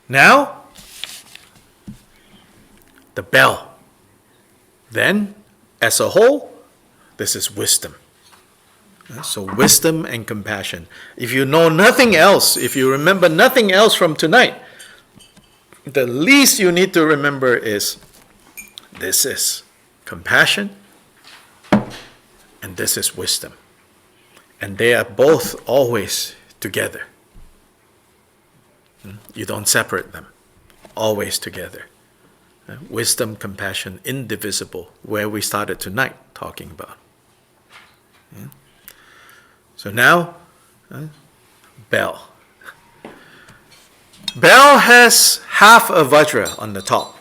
Now, the bell. Then, as a whole, this is wisdom. So wisdom and compassion. If you know nothing else, if you remember nothing else from tonight, the least you need to remember is this is compassion and this is wisdom. And they are both always together. You don't separate them. Always together. Wisdom, compassion, indivisible, where we started tonight talking about. So now, bell. Bell has half a vajra on the top.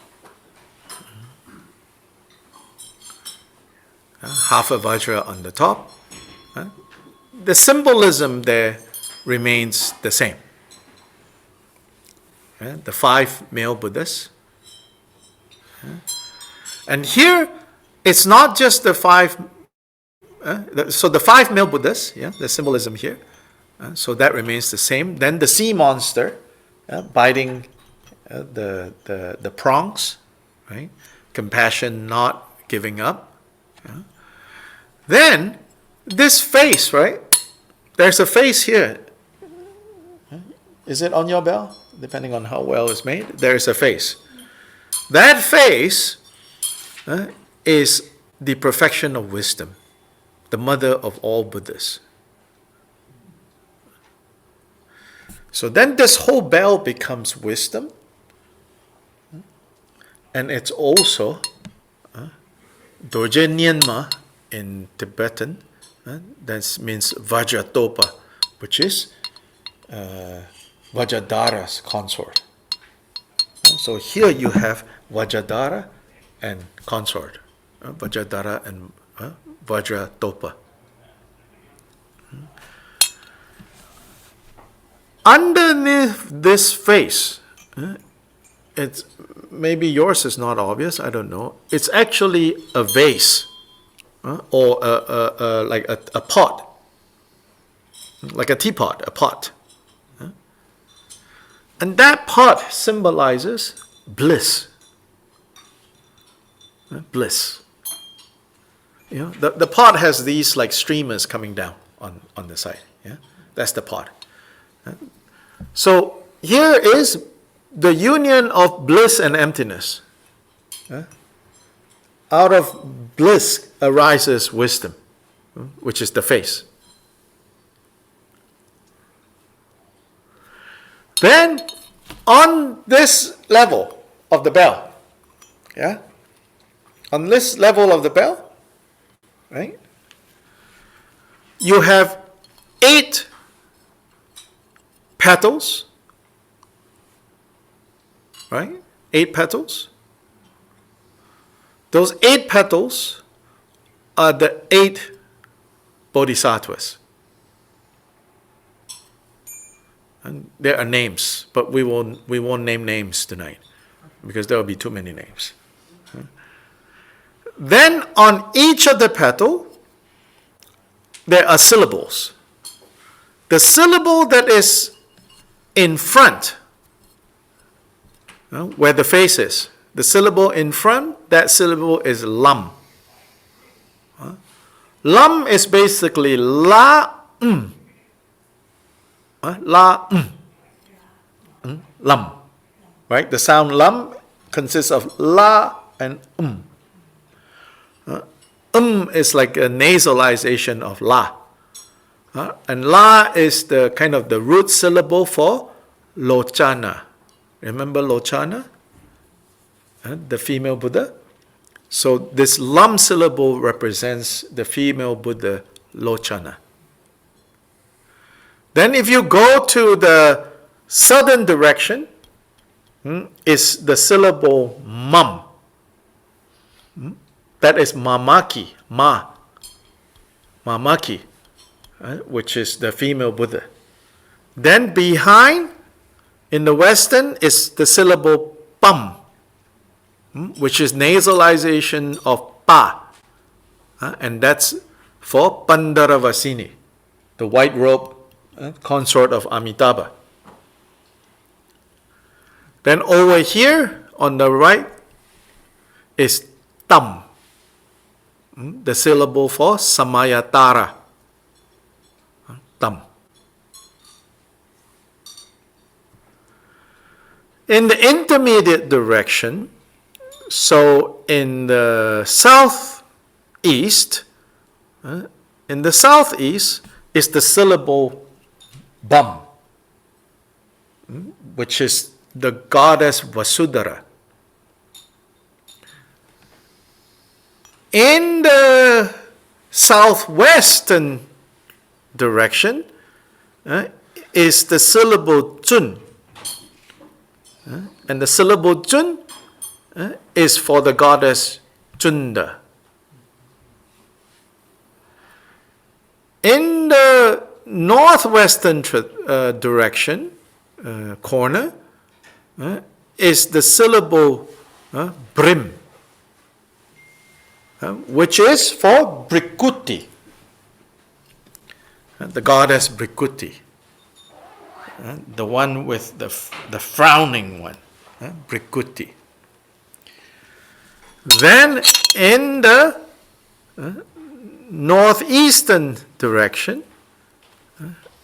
Half a vajra on the top. The symbolism there remains the same. The 5 male Buddhas. And here, it's not just the 5. So the 5 male Buddhas, the symbolism here. So that remains the same. Then the sea monster biting the prongs, right? Compassion, not giving up. Then this face, right? There's a face here. Is it on your bell? Depending on how well it's made, there's a face. That face is the perfection of wisdom, the mother of all Buddhas. So then this whole bell becomes wisdom, and it's also Dorje Nyenma in Tibetan. That means Vajratopa, which is Vajradhara's consort. So here you have Vajradhara and consort. Vajradhara and Vajratopa. Underneath this face, it's maybe yours is not obvious, I don't know. It's actually a vase or like a pot, like a teapot, a pot. And that pot symbolizes bliss. Bliss. The pot has these like streamers coming down on the side. That's the pot. So here is the union of bliss and emptiness. Out of bliss arises wisdom, which is the face. Then, on this level of the bell, on this level of the bell, right, you have 8 petals, right? 8 petals. Those 8 petals are the 8 bodhisattvas. And there are names, but we won't name names tonight because there will be too many names. Then on each of the petal, there are syllables. The syllable that is in front, where the face is, the syllable in front, that syllable is lam. Lam is basically la la lam, right? The sound lam consists of la and is like a nasalization of la, and la is the kind of the root syllable for lochana. Remember lochana, the female Buddha? So this lam syllable represents the female Buddha lochana. Then if you go to the southern direction, is the syllable mam. That is mamaki, mamaki, which is the female Buddha. Then behind, in the western, is the syllable pam, which is nasalization of pa. And that's for Pandaravasini, the white robe consort of Amitabha. Then over here on the right is tam, the syllable for samayatara. Tam. In the intermediate direction, so in the southeast, is the syllable bam, which is the goddess Vasudhara. In the southwestern direction is the syllable chun. And the syllable chun is for the goddess Chunda. In the northwestern direction, corner, is the syllable brim, which is for Brikuti, the goddess Brikuti, the one with the frowning one, Brikuti. Then in the northeastern direction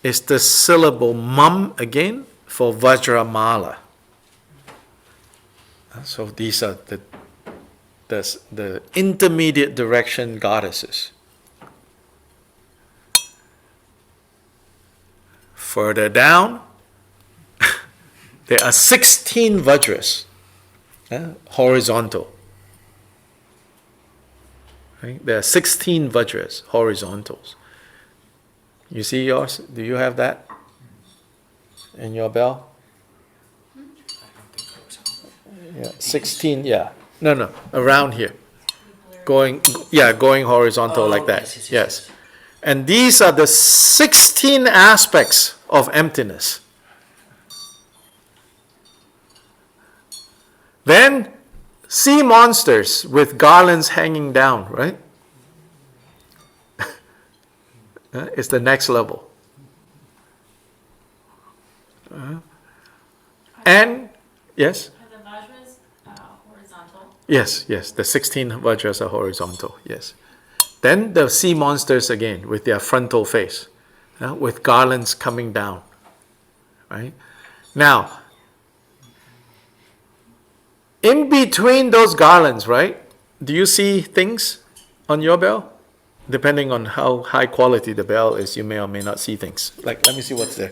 is the syllable mam again for Vajramala. So these are the intermediate direction goddesses. Further down, there are 16 Vajras, horizontal. Right? There are 16 Vajras, horizontals. You see yours? Do you have that in your bell? Yeah, 16, yeah. No, around here. Going horizontal like that. Yes. And these are the 16 aspects of emptiness. Then, sea monsters with garlands hanging down, right? It's the next level. And, yes? Are the Vajras horizontal? Yes, the 16 Vajras are horizontal, yes. Then the sea monsters again with their frontal face, with garlands coming down, right? Now, in between those garlands, right, do you see things on your bell? Depending on how high quality the bell is, you may or may not see things. Like, let me see what's there.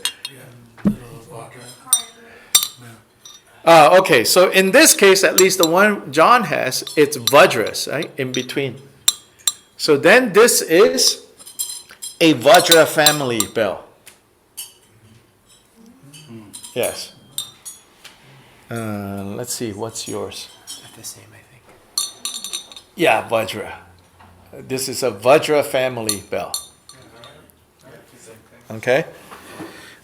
Okay, so in this case, at least the one John has, it's Vajras, right, in between. So then this is a Vajra family bell. Yes. Let's see, what's yours? The same, I think. Yeah, Vajra. This is a Vajra family bell. Okay?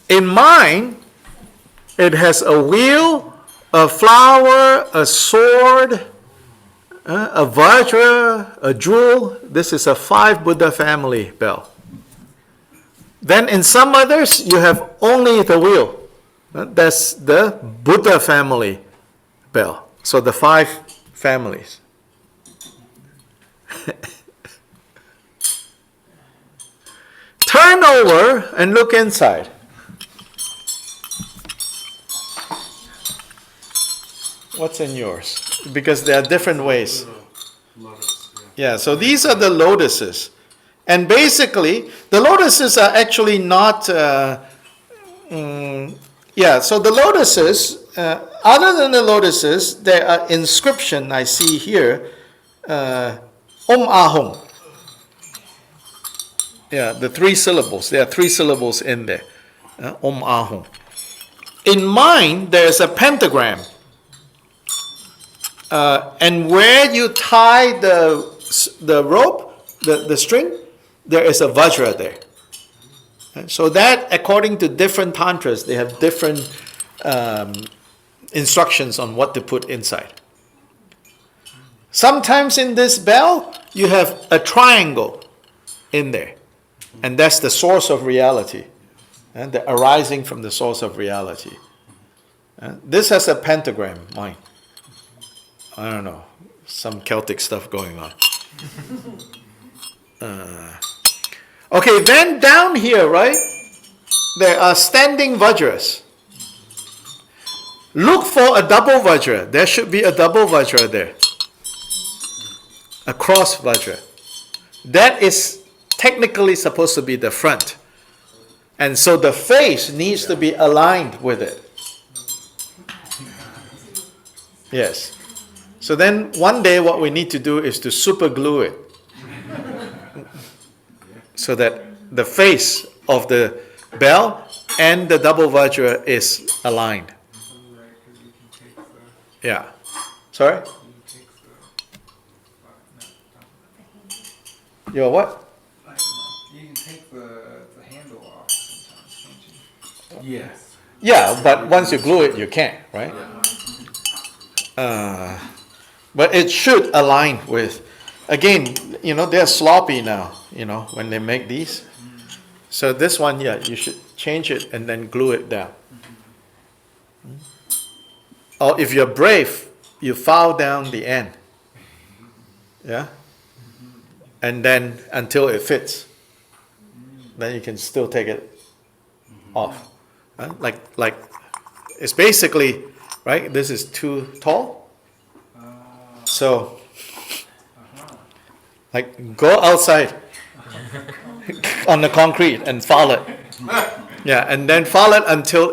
In mine, it has a wheel, a flower, a sword, a Vajra, a jewel. This is a 5 Buddha family bell. Then in some others, you have only the wheel. That's the Buddha family bell. So the 5 families. Turn over and look inside. What's in yours? Because there are different ways. Yeah, so these are the lotuses. And basically, the lotuses are actually not... so the lotuses, other than the lotuses, there are inscription I see here. Ahung. Yeah, the 3 syllables. There are 3 syllables in there. Ahung. In mine, there's a pentagram. And where you tie the rope, the string, there is a Vajra there. So that, according to different tantras, they have different instructions on what to put inside. Sometimes in this bell, you have a triangle in there. And that's the source of reality. And the arising from the source of reality. This has a pentagram, mine. I don't know, some Celtic stuff going on. Okay, then down here, right, there are standing Vajras. Look for a double Vajra. There should be a double Vajra there. A cross Vajra. That is technically supposed to be the front. And so the face needs to be aligned with it. Yes. So then one day what we need to do is to super glue it. So that the face of the bell and the double Vajra is aligned. Yeah. Sorry? Your what? You can take the handle off sometimes, can't you? Yes. Yeah, but once you glue it, you can't, right? But it should align with, again, they're sloppy now, when they make these. So this one, yeah, you should change it and then glue it down. Or if you're brave, you file down the end. Yeah? And then until it fits. Then you can still take it off. Like it's basically, right, this is too tall. So, like, go outside on the concrete and file it. Yeah, and then file it until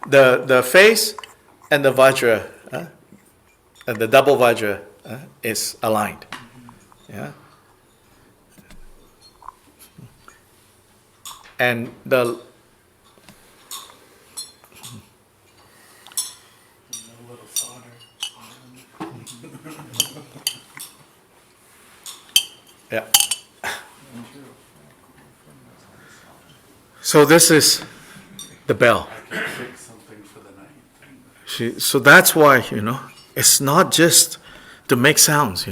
the face and the Vajra, and the double Vajra is aligned. Yeah. And the yeah. So this is the bell. Fix something for the night. So that's why, it's not just to make sounds,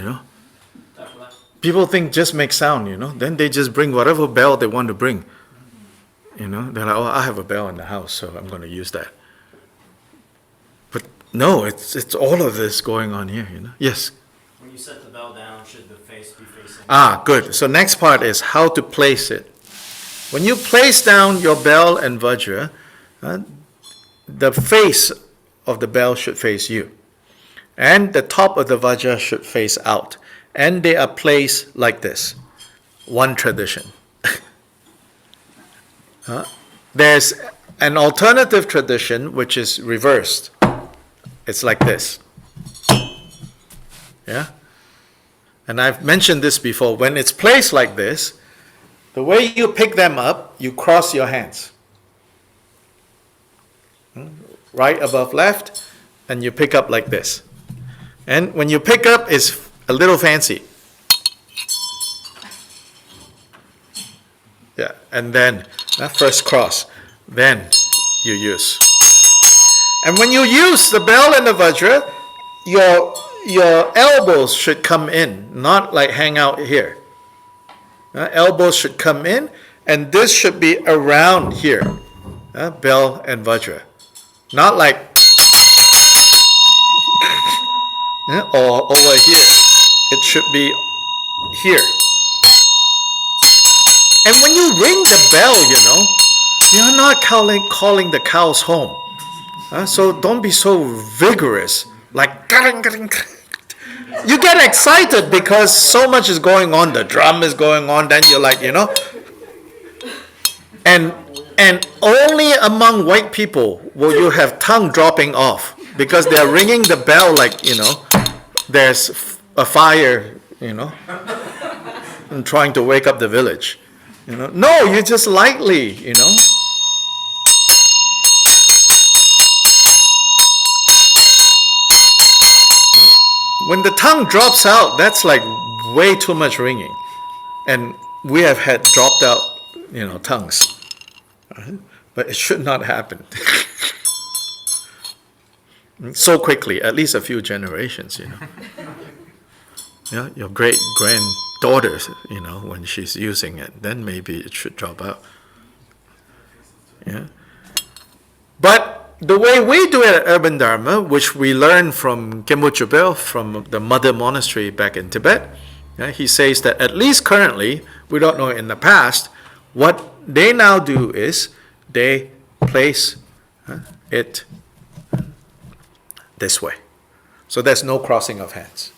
People think just make sound, Then they just bring whatever bell they want to bring. They're like, oh, I have a bell in the house, so I'm going to use that. But no, it's all of this going on here, Yes. When you set the bell down, should the face be facing? Good. So next part is how to place it. When you place down your bell and Vajra, the face of the bell should face you. And the top of the Vajra should face out. And they are placed like this. One tradition. There's an alternative tradition which is reversed. It's like this. Yeah? And I've mentioned this before. When it's placed like this, the way you pick them up, you cross your hands. Right above left, and you pick up like this. And when you pick up, it's a little fancy. Yeah, and then first cross, then you use. And when you use the bell and the Vajra, your elbows should come in, not like hang out here. Elbows should come in, and this should be around here. Bell and Vajra. Not like or over here. It should be here. And when you ring the bell, you're not calling the cows home. So don't be so vigorous. Like, you get excited because so much is going on. The drum is going on. Then you're like, And only among white people will you have tongue dropping off. Because they're ringing the bell like, there's a fire, and trying to wake up the village. No, you just lightly, When the tongue drops out, that's like way too much ringing. And we have had dropped out, tongues. But it should not happen. So quickly, at least a few generations, Yeah, your great granddaughter, when she's using it, then maybe it should drop out. Yeah. But the way we do it at Urban Dharma, which we learned from Khenpo Chögyal, from the mother monastery back in Tibet, he says that at least currently, we don't know in the past, what they now do is they place it this way. So there's no crossing of hands.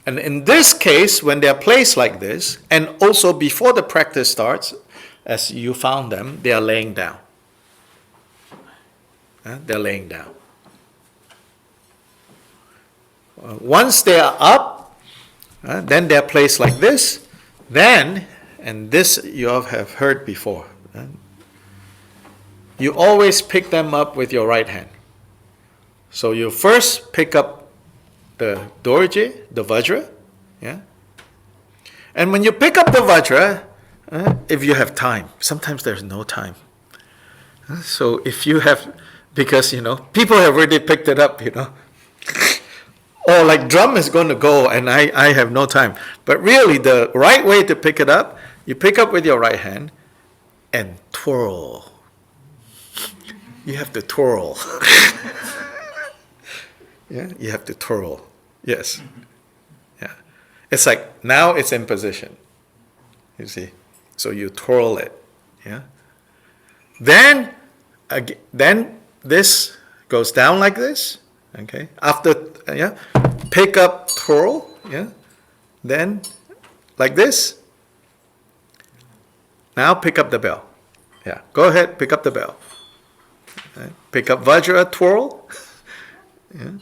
And in this case, when they're placed like this, and also before the practice starts, as you found them, they are laying down. They're laying down. Once they are up, then they're placed like this. Then, and this you have heard before, you always pick them up with your right hand. So you first pick up the dorje, the vajra, yeah. And when you pick up the vajra, if you have time, sometimes there's no time. So if you have, because people have already picked it up, or like drum is going to go and I have no time. But really, the right way to pick it up, you pick up with your right hand and twirl. You have to twirl. Yeah, you have to twirl. Yes. Yeah. It's like now it's in position. You see? So you twirl it. Yeah. Then this goes down like this. Okay. After pick up, twirl. Yeah. Then like this. Now pick up the bell. Yeah. Go ahead, pick up the bell. Okay. Pick up vajra, twirl. Yeah.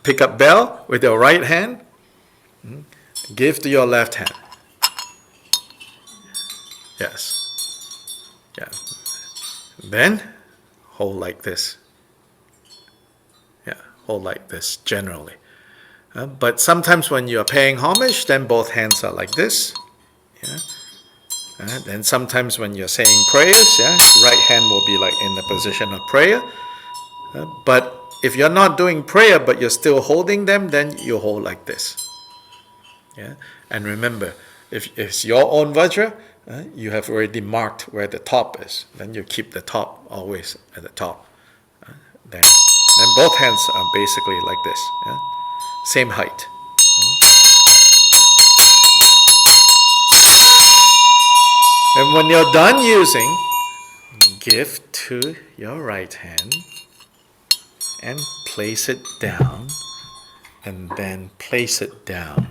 Pick up bell with your right hand. Give to your left hand. Yes. Yeah. Then hold like this. Yeah, hold like this generally. But sometimes when you are paying homage, then both hands are like this. Yeah. Then sometimes when you're saying prayers, right hand will be like in the position of prayer. But if you're not doing prayer but you're still holding them, then you hold like this. Yeah. And remember, if it's your own vajra, you have already marked where the top is. Then you keep the top always at the top. Then both hands are basically like this. Yeah? Same height. And when you're done using, give to your right hand and place it down, and then place it down.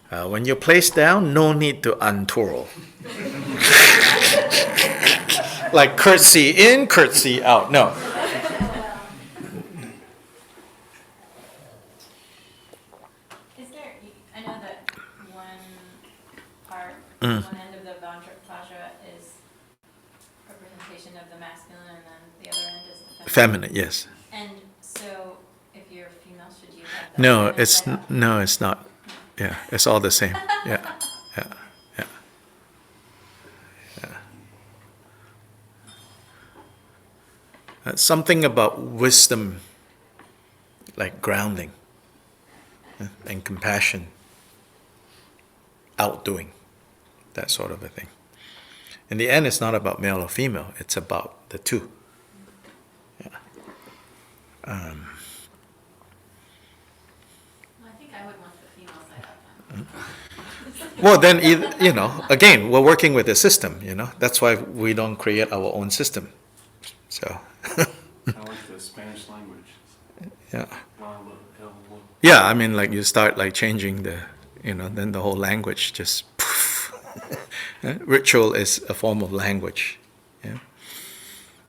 When you place down, no need to untwirl. Like curtsy in, curtsy out. No. Is there, I know that one part, one end of the vajra is representation of the masculine, and then the other end is the feminine. Feminine, yes. And so, if you're female, should you have that? No, feminine it's side up? no, it's not. Yeah, it's all the same. Yeah, yeah, yeah, yeah. Something about wisdom, like grounding and compassion, outdoing, that sort of a thing. In the end, it's not about male or female. It's about the two. Yeah. Well, I think I would want the female side up. Well, then, again, we're working with a system, That's why we don't create our own system. So, Kind of like the Spanish language. yeah. Yeah. Yeah, I mean, like you start like changing then the whole language just poof. Ritual is a form of language.